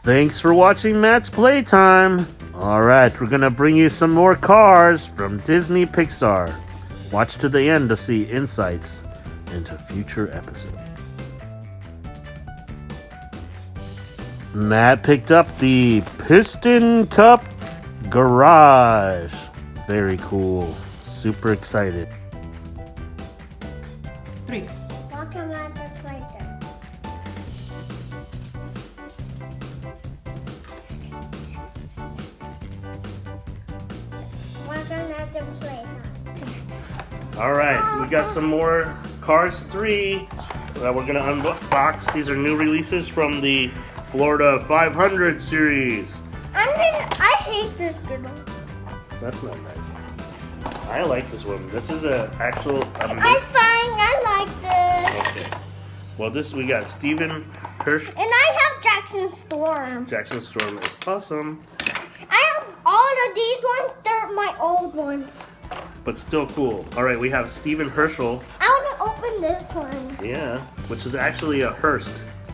Thanks for watching Matt's Playtime. Alright, we're gonna bring you some more cars from Disney Pixar. Watch to the end to see insights into future episodes. Matt picked up the Piston Cup Garage. Very cool. Super excited. 3. Welcome at the Playtime. Welcome at the Playtime. Alright, we got some more Cars 3 that we're gonna unbox. These are new releases from the Florida 500 series. I hate this girl. That's not nice. I like this one. This is a actual. I'm fine. I like this. Okay. Well, we got Stephen Hirsch. And I have Jackson Storm. Jackson Storm is awesome, I have all of these ones. They're my old ones. but still cool. All right, we have Stephen Herschel. I want to open this one. Yeah, which is actually a Hearst.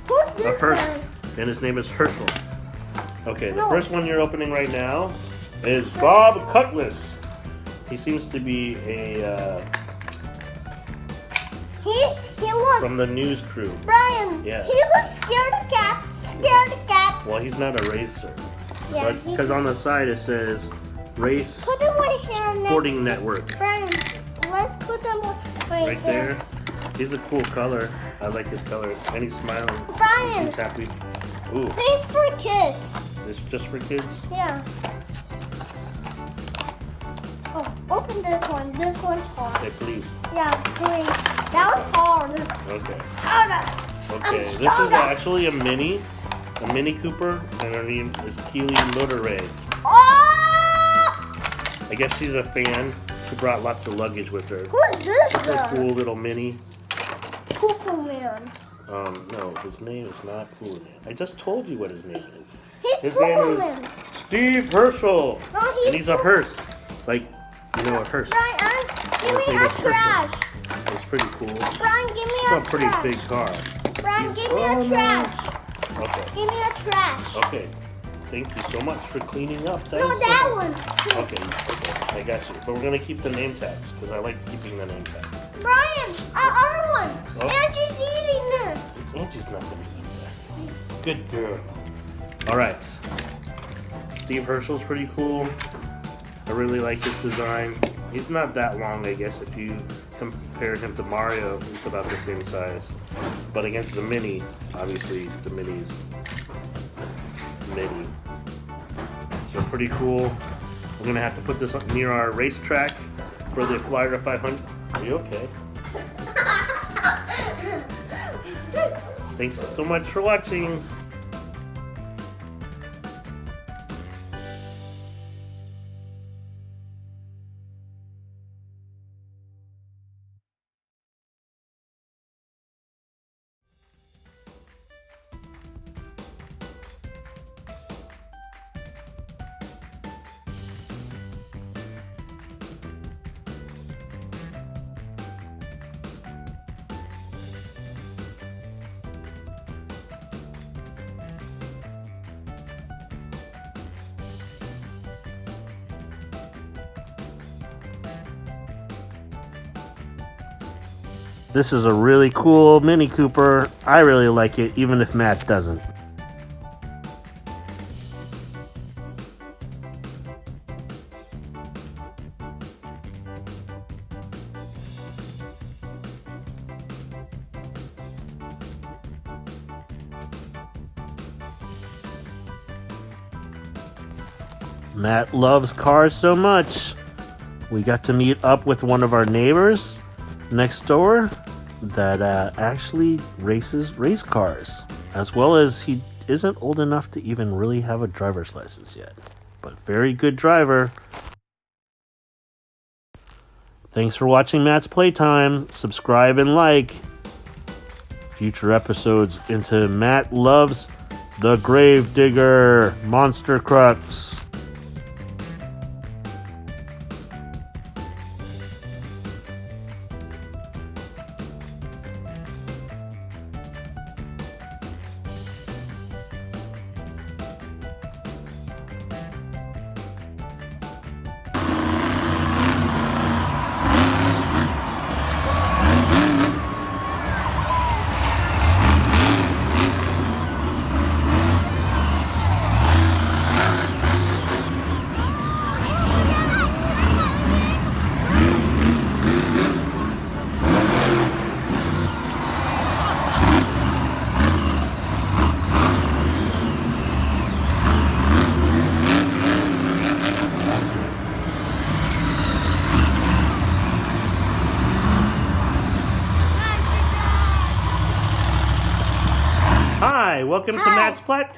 Who's A this Hearst, one? and his name is Herschel. Okay, the No. first one you're opening right now is Bob Cutlass. He seems to be a He looks. from the news crew. Brian. Yeah. He looks scared of cats. Scared of cats. Well, he's not a racer, Yeah. but because on the side it says Race Put them right here next. Sporting Network. Brian, let's put them Right there. He's a cool color. I like his color. And he's smiling. Brian. He's happy. Ooh, These for kids. this just for kids? Yeah. Oh, open this one. This one's hard. Okay, please. Yeah, please. That one's hard. Okay. I'm Okay, this is stronger. actually a Mini Cooper, and her name is Keely Motorray. Oh! I guess she's a fan. She brought lots of luggage with her. Who's this Her guy? cool little Mini. Cuckoo Man. No, his name is not Cool Man. I just told you what his name is. He's His Cuckoo name is Man. Steve Herschel. No, And he's a Hearst. Like, you know, a Hearst. Brian, give His me name a is Herschel. trash. It's pretty cool. It's Brian, give me a a pretty trash. big car. Brian, give me Oh, a trash. Okay. Give me a trash. Okay. Thank you so much for cleaning up. That No, is that so- one. Okay, I got you. But we're gonna keep the name tags because I like keeping the name tags. Brian, other one. Oh. Angie's eating this. Angie's not gonna eat that. Good girl. All right. Steve Herschel's pretty cool. I really like his design. He's not that long, I guess. If you compare him to Mario, he's about the same size. But against the Mini, obviously the Mini's Mini. So pretty cool. We're gonna have to put this up near our racetrack for the Florida 500. Are you okay? Thanks so much for watching. This is a really cool Mini Cooper. I really like it, even if Matt doesn't. Matt loves cars so much. We got to meet up with one of our neighbors next door that actually races race cars, as well as he isn't old enough to even really have a driver's license yet, but very good driver. Thanks for watching Matt's Playtime. Subscribe and like future episodes into Matt Loves the Gravedigger Monster Crux. Hi, welcome to Hi. Matt's Plat.